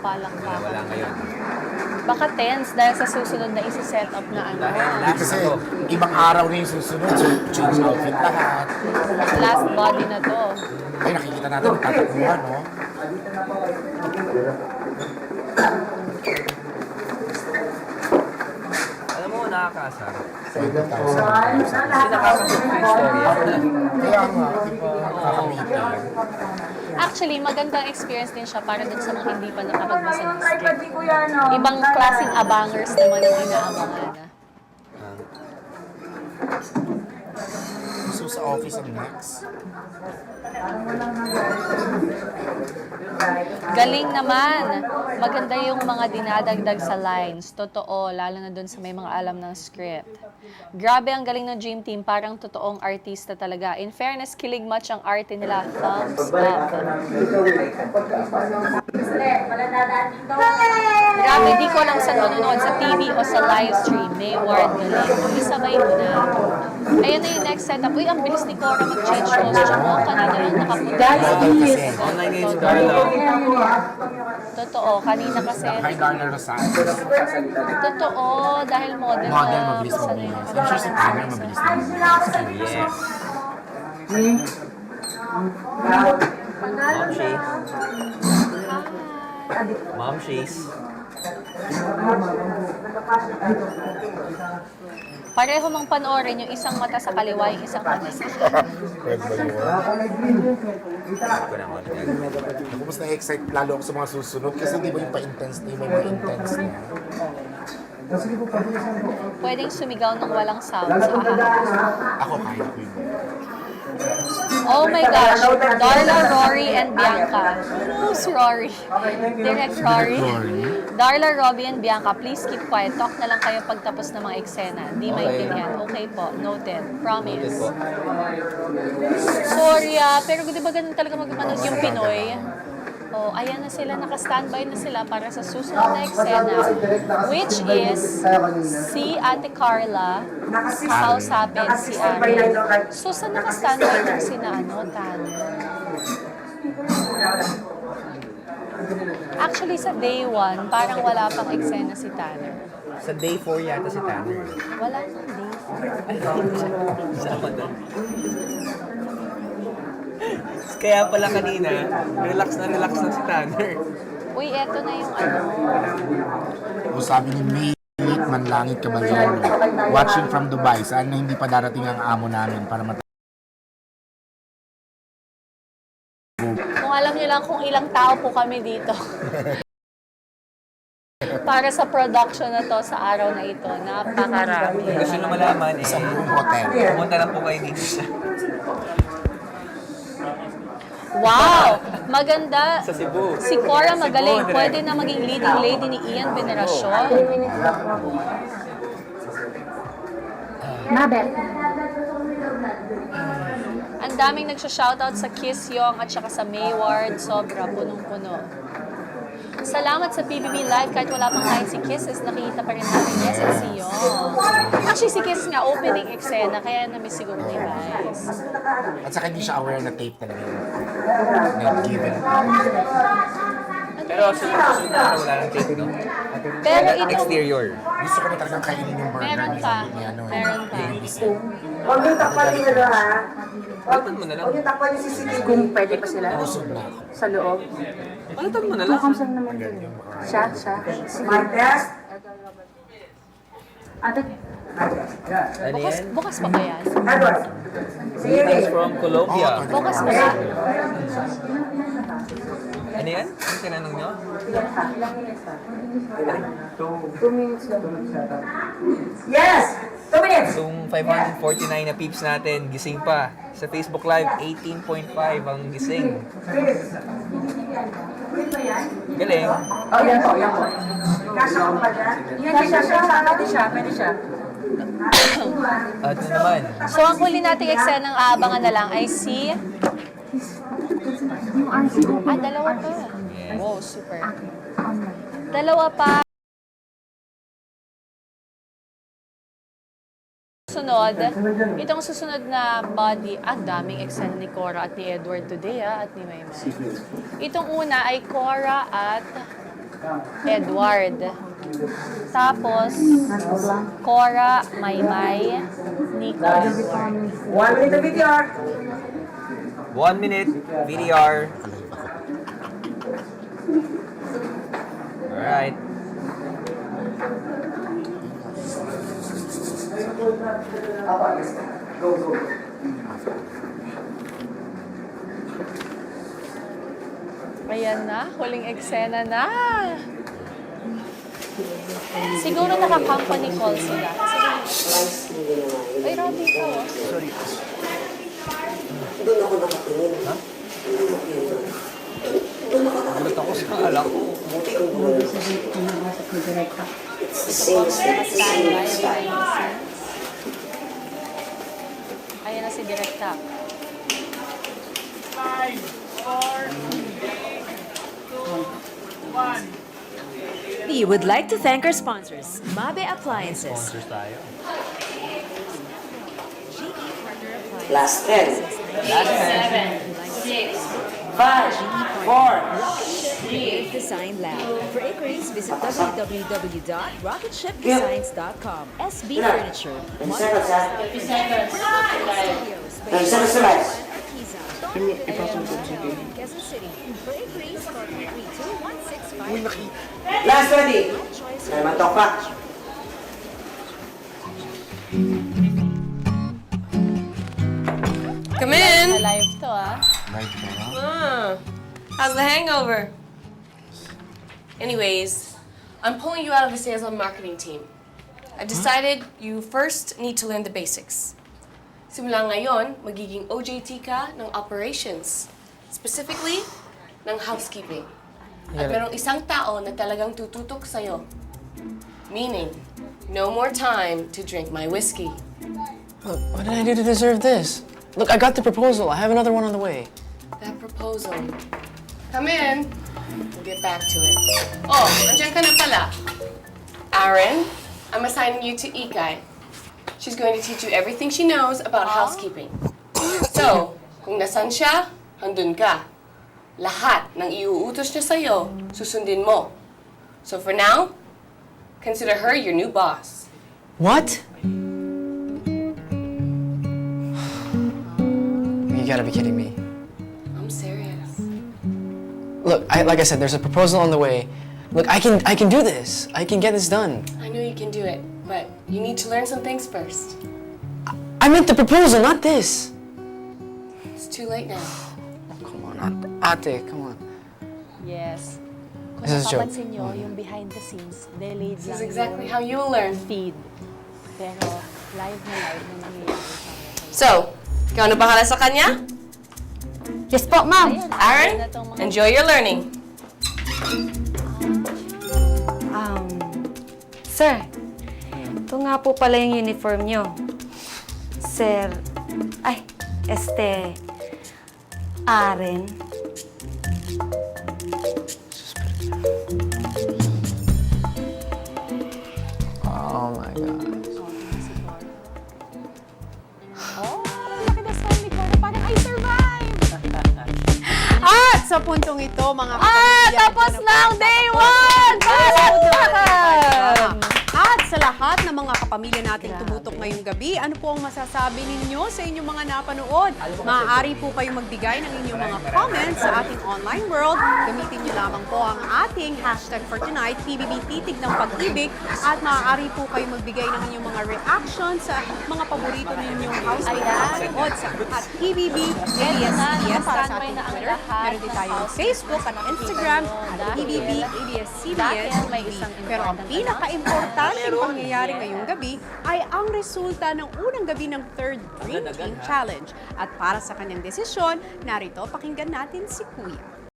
palakpakan. Wala ngayon. Baka tense dahil sa susunod na isi-set up na ano. Kasi ibang araw na yung susunod, so change outfit lahat. Last body na to. Ay, nakikita natin ang tatakbuhan, no? Alam mo, nakakaasar. Kasi Nakakasar yung story. kaya nga, di ba, nakakamitin. Actually, magandang experience din siya para dun sa mga hindi pa nakapagbasa ng script. Ibang klaseng abangers naman yung inaabangan na. So, sa office ang next. Galing naman. Maganda yung mga dinadagdag sa lines. Totoo, lalo na dun sa may mga alam ng script. Grabe ang galing ng Dream Team. Parang totoong artista talaga. In fairness, kilig much ang arte nila. Thumbs up. Grabe, di ko lang sa nanonood sa TV o sa live stream. May word galing. Isabay mo na. Ayun na yung next setup. Uy, ang bilis ni Cora mag-change costume mo. Kanina lang nakapunta. Online ngayon si Carlo. Totoo, kanina kasi. Kay Darla Rosales. Totoo, dahil model na. Model, mabilis mabilis. I'm sure si Tanner mabilis na mabilis. Yes. Mom She. Mom She's. Pareho mong panoorin yung isang mata sa kaliwa, yung isang mata sa Pwede ba yun? Ko naman. Ako mas na-excite lalo ako sa mga susunod kasi di ba yung pa-intense na yung may mga intense na. Pwedeng sumigaw ng walang sound sa Ako kaya ko yun. Oh my gosh, Darla, Rory, and Bianca. Who's Rory? Direct Rory. Darla, Robbie, and Bianca, please keep quiet. Talk na lang kayo pagtapos ng mga eksena. Di maintindihan. Okay po, noted. Promise. Sorry pero di ba ganun talaga magpanood yung Pinoy? Oh, ayan na sila, naka-standby na sila para sa susunod na eksena, which is si Ate Carla kausapin si Ari. So, saan naka-standby ng sina Tanner? Actually, sa day 1, parang wala pang eksena si Tanner. Sa day 4 yata si Tanner. Wala pang day 4. Sama doon. Kaya pala kanina, relax na si Tanner. Uy, eto na yung O sabi ni May Manlangit Caballero, watching from Dubai, saan na hindi pa darating ang amo namin para Kung alam niyo lang kung ilang tao po kami dito. Para sa production na to sa araw na ito, napakarami. Gusto nyo malaman sa buong hotel. pumunta lang po kayo dito sa Wow! Maganda. Sa Cebu. Si Cora magaling. Cebu, Pwede na maging leading lady ni Ian Veneracion. Mabel. Ang daming nagsha-shoutout sa Kiss Yong at saka sa Mayward. Sobra, punong-puno. Salamat sa PBB Live. Kahit wala pang line si Kisses, nakikita pa rin natin. Yes, at si Yong. Actually, si Kisses nga, opening eksena. Kaya na-miss siguro ni guys. At saka hindi siya aware na tape talaga yun. Not-given. Pero sa susunod na wala nang tape, no? Pero itong... Exterior. Gusto ko na talagang kainin yung burger Meron pa. ni ano. Meron pa. Huwag yung takpan nila doon, ha? Palitan mo na lang. Huwag yung takpan yung CCTV. Kung pwede pa sila Busog na ako. sa loob. Palitan mo na lang. Kamsang naman din. Siya. Martes? Ate, Ano yan? Bukas pa ba yan? Edward? Sige, Greetings from Colombia. Bukas pa ba? Ano yan? Ano tinanong nyo? 2 minutes lang. Yes! 2 minutes! Itong 549 na peeps natin, gising pa. Sa Facebook Live, 18.5 ang gising. Galing. Oh, yan po. Kasha ko ba dyan? Pwede siya. At ano naman? So, ang huli nating eksena ng aabangan na lang ay si... dalawa pa. Wow, super. Dalawa pa. Sunod, itong susunod na body, ang daming eksena ni Cora at ni Edward today, at ni Maymay. Itong una ay Cora at Edward. Tapos, Cora, Maymay, Nico, Edward. 1 minute of VTR. 1 minute, VDR. Alright. Ayan na, huling eksena na. Siguro naka-company call sila. Ay, Robby ko. Gulat ako sa alak ko. Ayan na si Direkta. We would like to thank our sponsors, Mabe Appliances. Sponsors tayo. Last 10. 5, 4. Creative Design Lab. For inquiries, visit www.rocketshipdesigns.com. SB Furniture. Seconds, ha? Studios. 30 seconds to life. Arquiza. Quezon City. For inquiries, call 332-165. Last 20. May mantok pa. Come in. Na-live to, ah. Right ba? How's the hangover? Anyways, I'm pulling you out of the sales and marketing team. I've decided you first need to learn the basics. Simula ngayon, magiging OJT ka ng operations. Specifically, ng housekeeping. At merong isang tao na talagang tututok sa'yo. Meaning, no more time to drink my whiskey. Look, what did I do to deserve this? Look, I got the proposal. I have another one on the way. That proposal. Come in. We'll get back to it. Oh, nandiyan ka na pala. Aaron, I'm assigning you to Ikay. She's going to teach you everything she knows about housekeeping. So, kung nasan siya, handun ka. Lahat ng iuutos niya sa'yo, susundin mo. So for now, consider her your new boss. What? You gotta be kidding me. I'm serious. Look, like I said, there's a proposal on the way. Look, I can do this. I can get this done. I know you can do it, but you need to learn some things first. I meant the proposal, not this. It's too late now. Come on, Ate, come on. Yes. Kung This is a joke. napapansin nyo, yung behind the scenes, delayed This lang is exactly yung how you will learn. feed. Pero live na nangyayari sa akin. So, ikaw na bahala sa kanya? Yes po, ma'am. Ayun, Aaron, na tong mga enjoy your learning. Sir, ito nga po pala yung uniform nyo. Sir, Aren. Oh my God. Oh, laki na sa ni Cora. Parang I survived! At sa puntong ito, mga kapamilya, Tapos na ang day 1! Palakpakan! At sa lahat ng mga kapamilya nating tumutok ngayong gabi, ano po ang masasabi ninyo sa inyong mga napanood? Maaari po kayong magbigay ng inyong mga comments sa ating online world. Gamitin nyo lamang po ang ating hashtag for tonight, PBB Titig ng Pag-ibig. At maaari po kayong magbigay ng inyong mga reaction sa mga paborito ninyong household na napanood sa at PBB ABS-CBN para sa ating Twitter. Meron din tayong Facebook at Instagram at PBB ABS-CBN. Pero ang pinaka-importanteng pangyayari ngayong gabi ay ang resulta ng unang gabi ng Third Dream Team Challenge. At para sa kanyang desisyon, narito pakinggan natin si Kuya.